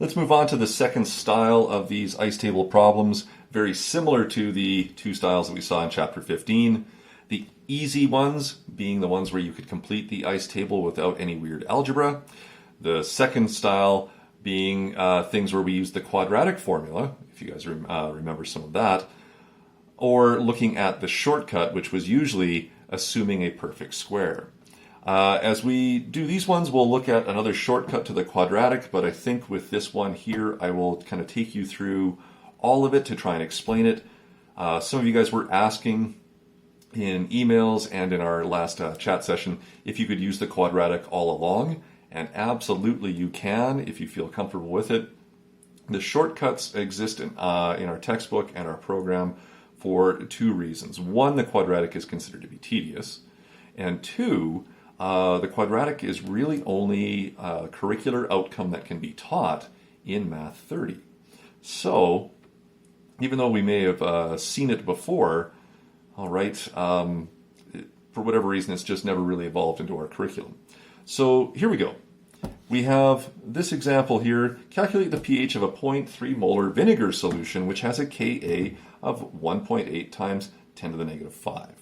Let's move on to the second style of these ice table problems, very similar to the two styles that we saw in Chapter 15. The easy ones being the ones where you could complete the ice table without any weird algebra. The second style being things where we use the quadratic formula, if you guys remember some of that, or looking at the shortcut, which was usually assuming a perfect square. As we do these ones, we'll look at another shortcut to the quadratic, but I think with this one here, I will kind of take you through all of it to try and explain it. Some of you guys were asking in emails and in our last chat session if you could use the quadratic all along, and absolutely you can if you feel comfortable with it. The shortcuts exist in our textbook and our program for two reasons. One, the quadratic is considered to be tedious, and two, the quadratic is really only a curricular outcome that can be taught in Math 30. So, even though we may have seen it before, all right, for whatever reason, it's just never really evolved into our curriculum. So, here we go. We have this example here. Calculate the pH of a 0.3 molar vinegar solution, which has a Ka of 1.8 times 10 to the negative 5.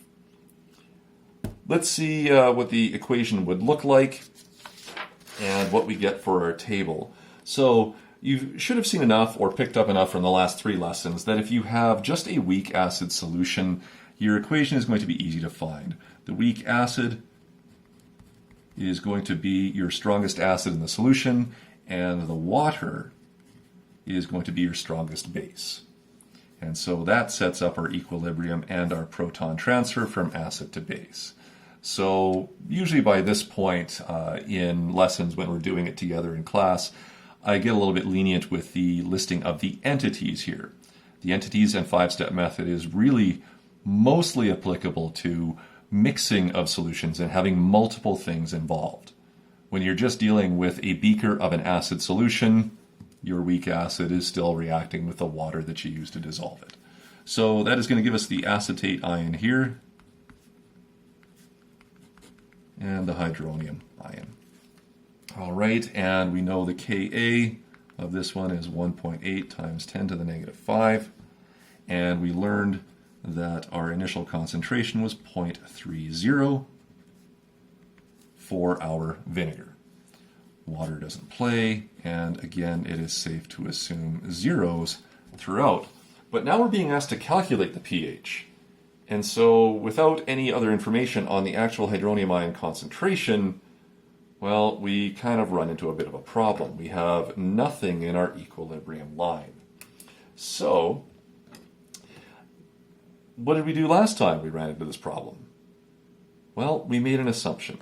Let's see what the equation would look like and what we get for our table. So you should have seen enough or picked up enough from the last three lessons that if you have just a weak acid solution, your equation is going to be easy to find. The weak acid is going to be your strongest acid in the solution, and the water is going to be your strongest base. And so that sets up our equilibrium and our proton transfer from acid to base. So usually by this point in lessons when we're doing it together in class, I get a little bit lenient with the listing of the entities here. The entities and five-step method is really mostly applicable to mixing of solutions and having multiple things involved. When you're just dealing with a beaker of an acid solution, your weak acid is still reacting with the water that you use to dissolve it. So that is going to give us the acetate ion here and the hydronium ion. All right, and we know the Ka of this one is 1.8 times 10 to the negative 5, and we learned that our initial concentration was 0.30 for our vinegar. Water doesn't play, and again, it is safe to assume zeros throughout. But now we're being asked to calculate the pH. And so without any other information on the actual hydronium ion concentration, well, we kind of run into a bit of a problem. We have nothing in our equilibrium line. So, what did we do last time we ran into this problem? Well, we made an assumption.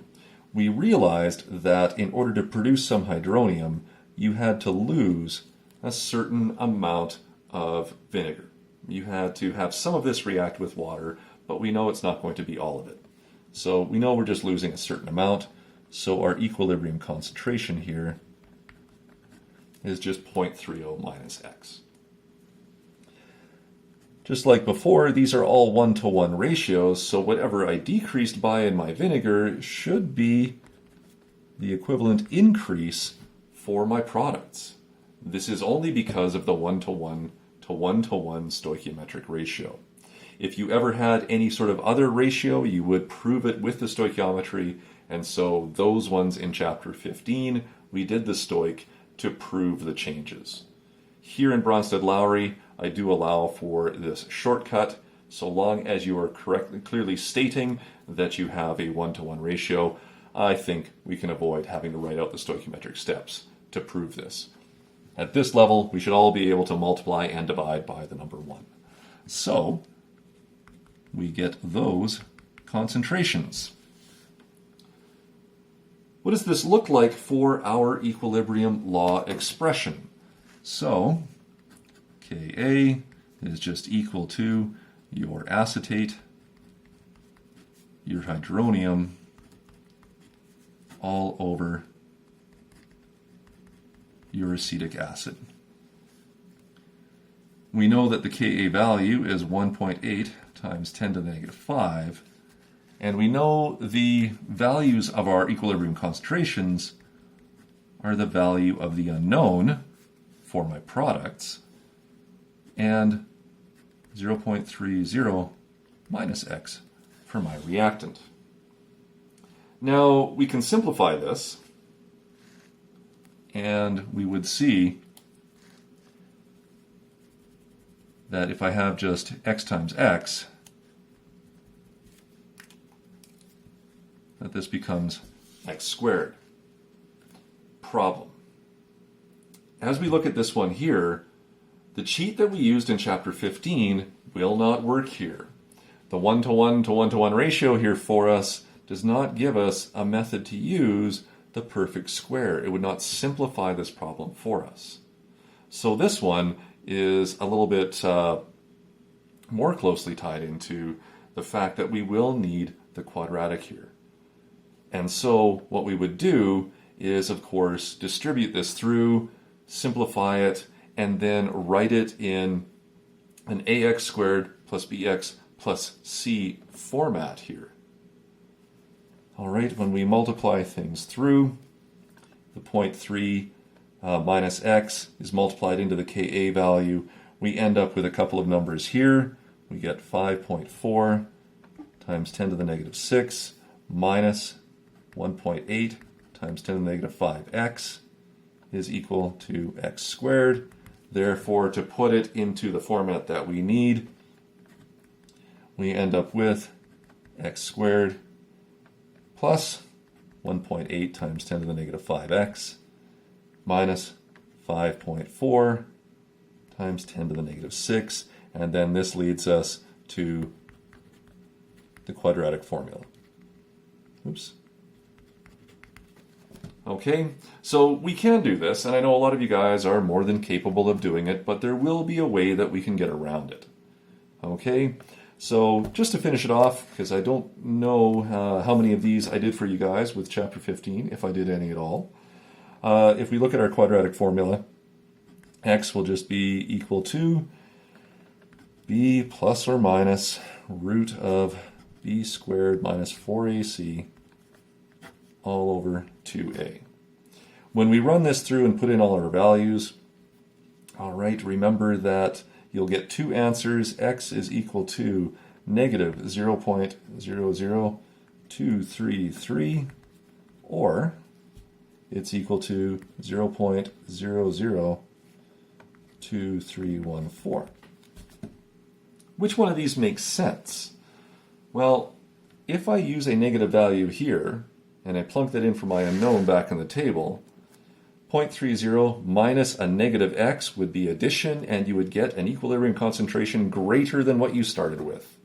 We realized that in order to produce some hydronium, you had to lose a certain amount of vinegar. You had to have some of this react with water, but we know it's not going to be all of it. So we know we're just losing a certain amount, so our equilibrium concentration here is just 0.30 minus x. Just like before, these are all 1-to-1 ratios, so whatever I decreased by in my vinegar should be the equivalent increase for my products. This is only because of the 1-to-1 to 1-to-1 stoichiometric ratio. If you ever had any sort of other ratio, you would prove it with the stoichiometry, and so those ones in Chapter 15, we did the stoich to prove the changes. Here in Bronsted-Lowry, I do allow for this shortcut, so long as you are clearly stating that you have a 1-to-1 ratio. I think we can avoid having to write out the stoichiometric steps to prove this. At this level, we should all be able to multiply and divide by the number 1. So, we get those concentrations. What does this look like for our equilibrium law expression? So, Ka is just equal to your acetate, your hydronium, all over your acetic acid. We know that the Ka value is 1.8 times 10 to the negative 5, and we know the values of our equilibrium concentrations are the value of the unknown for my products, and 0.30 minus x for my reactant. Now we can simplify this, and we would see that if I have just x times x, that this becomes x squared. Problem. As we look at this one here, the cheat that we used in chapter 15 will not work here. The 1-to-1 to 1-to-1 ratio here for us does not give us a method to use the perfect square. It would not simplify this problem for us. So this one is a little bit more closely tied into the fact that we will need the quadratic here. And so what we would do is, of course, distribute this through, simplify it, and then write it in an ax squared plus bx plus c format here. All right, when we multiply things through, the 0.3 minus x is multiplied into the Ka value. We end up with a couple of numbers here. We get 5.4 times 10 to the negative 6 minus 1.8 times 10 to the negative 5x is equal to x squared. Therefore, to put it into the format that we need, we end up with x squared plus 1.8 times 10 to the negative 5x minus 5.4 times 10 to the negative 6, and then this leads us to the quadratic formula. Oops. Okay, so we can do this, and I know a lot of you guys are more than capable of doing it, but there will be a way that we can get around it. Okay, so just to finish it off, because I don't know how many of these I did for you guys with chapter 15, if I did any at all. If we look at our quadratic formula, x will just be equal to b plus or minus root of b squared minus 4ac all over 2a. When we run this through and put in all our values, all right, remember that you'll get two answers. X is equal to negative 0.00233, or it's equal to 0.002314. Which one of these makes sense? Well, if I use a negative value here, and I plunk that in for my unknown back in the table, 0.30 minus a negative x would be addition, and you would get an equilibrium concentration greater than what you started with.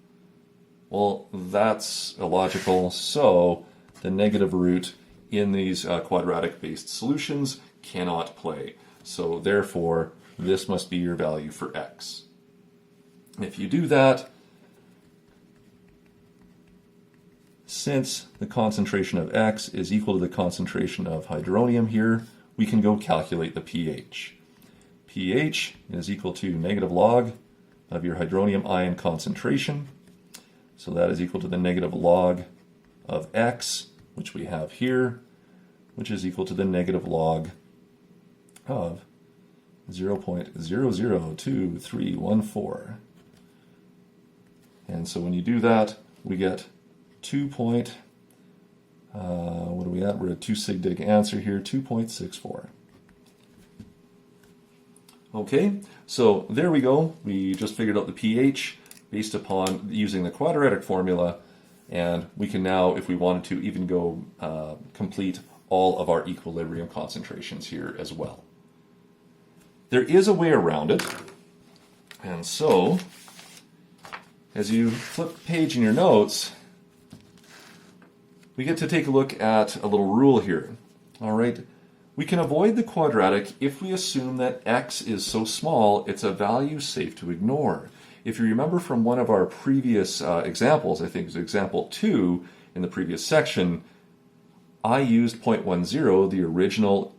Well, that's illogical, so the negative root in these quadratic-based solutions cannot play. So therefore, this must be your value for x. If you do that, since the concentration of x is equal to the concentration of hydronium here, we can go calculate the pH. pH is equal to negative log of your hydronium ion concentration. So that is equal to the negative log of x, which we have here, which is equal to the negative log of 0.002314. And so when you do that, we get what are we at? We're at 2 sig dig answer here, 2.64. Okay, so there we go. We just figured out the pH based upon using the quadratic formula, and we can now, if we wanted to, even go complete all of our equilibrium concentrations here as well. There is a way around it, and so as you flip the page in your notes, we get to take a look at a little rule here. All right, we can avoid the quadratic if we assume that x is so small it's a value safe to ignore. If you remember from one of our previous examples, I think it was example 2 in the previous section, I used 0.10, the original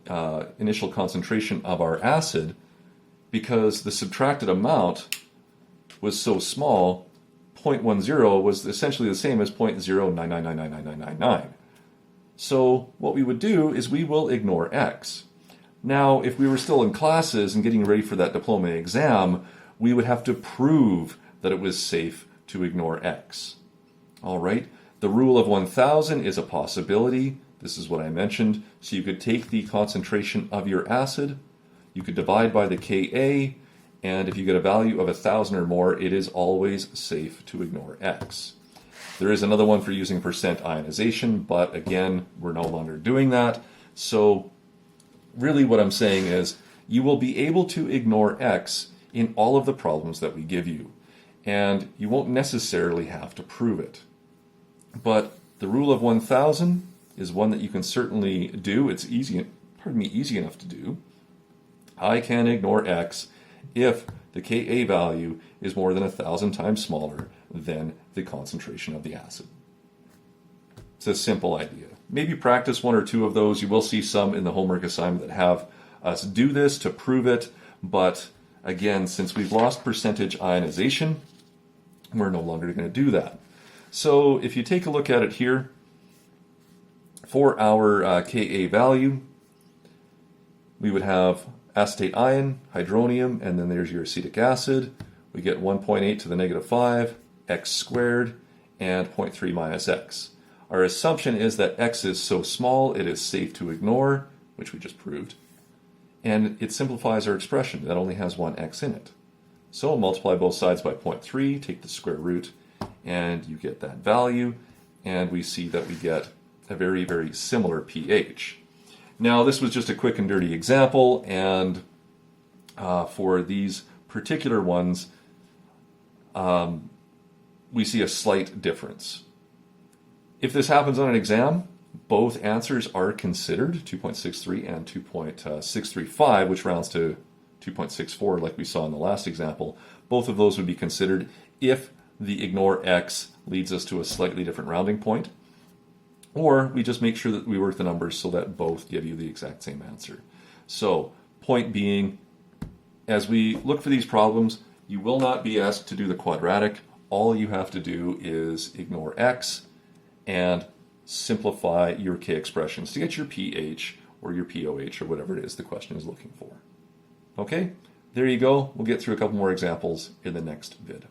initial concentration of our acid, because the subtracted amount was so small. 0.10 was essentially the same as 0.099999999. So what we would do is we will ignore x. Now, if we were still in classes and getting ready for that diploma exam, we would have to prove that it was safe to ignore x. All right, the rule of 1,000 is a possibility. This is what I mentioned. So you could take the concentration of your acid, you could divide by the Ka, and if you get a value of 1,000 or more, it is always safe to ignore x. There is another one for using percent ionization, but again, we're no longer doing that. So really what I'm saying is you will be able to ignore x in all of the problems that we give you, and you won't necessarily have to prove it. But the rule of 1,000 is one that you can certainly do. It's easy enough to do. I can ignore x if the Ka value is more than 1,000 times smaller than the concentration of the acid. It's a simple idea. Maybe practice one or two of those. You will see some in the homework assignment that have us do this to prove it, but again, since we've lost percentage ionization, we're no longer going to do that. So if you take a look at it here, for our Ka value, we would have acetate ion, hydronium, and then there's your acetic acid. We get 1.8 to the negative 5, x squared, and 0.3 minus x. Our assumption is that x is so small it is safe to ignore, which we just proved, and it simplifies our expression. That only has one x in it. So multiply both sides by 0.3, take the square root, and you get that value, and we see that we get a very, very similar pH. Now, this was just a quick and dirty example, and for these particular ones, we see a slight difference. If this happens on an exam, both answers are considered, 2.63 and 2.635, which rounds to 2.64 like we saw in the last example. Both of those would be considered if the ignore x leads us to a slightly different rounding point, or we just make sure that we work the numbers so that both give you the exact same answer. So, point being, as we look for these problems, you will not be asked to do the quadratic. All you have to do is ignore x and simplify your K expressions to get your pH or your pOH or whatever it is the question is looking for. Okay, there you go. We'll get through a couple more examples in the next vid.